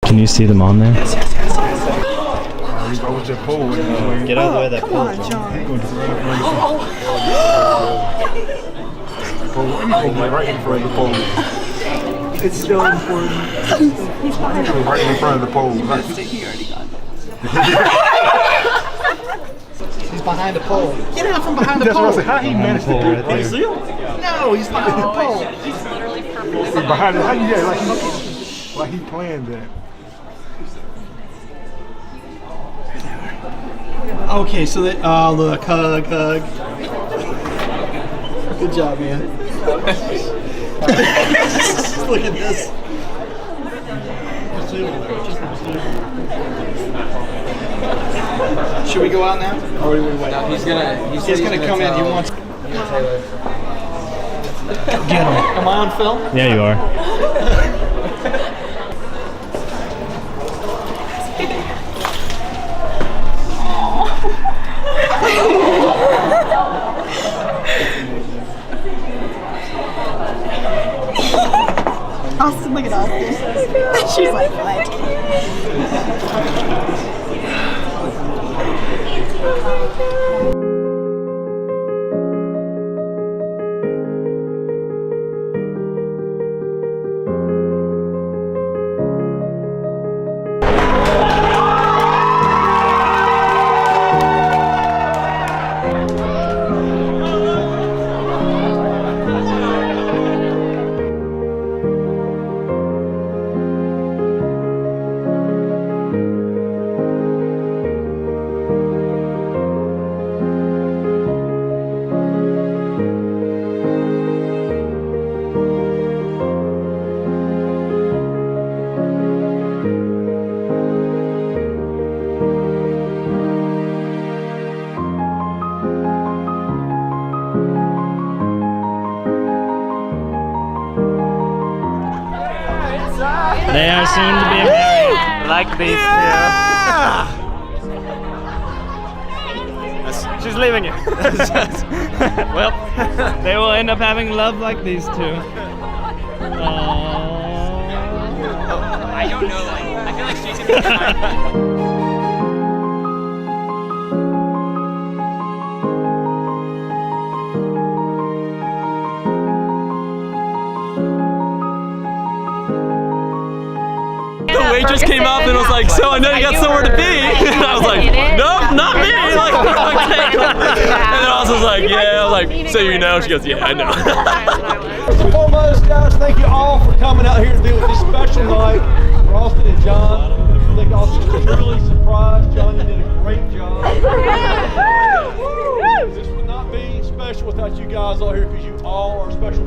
Can you see them on there? Get out of the way of that pole. Right in front of the pole. It's still important. Right in front of the pole. He already got it. He's behind the pole. Get out from behind the That's pole. what I said. How he managed to do it? You see him? No, he's behind the pole. He's literally purple. He's behind it. How you get like he planned that? Okay, so that. Oh, look, hug. Good job, man. Look at this. Should we go out now? Or do we wait? No, he's gonna come in. He wants. Taylor. Get him. Am I on film? Yeah, you are. Austin, look at Austin. She's like, what? They are soon to be married, like these two. She's leaving you. Well, they will end up having love like these two. I don't know. I feel like she's gonna be The waitress came up and was like, "So I know you got somewhere to be." And I was like, "Nope, not me." Like, okay. And then I was like, "Yeah." I was like, "So you know?" She goes, "Yeah, I know." First and foremost, guys, thank you all for coming out here to be with this special night for Austin and John. I think Austin was really surprised. John, you did a great job. This would not be special without you guys all here, because you all are special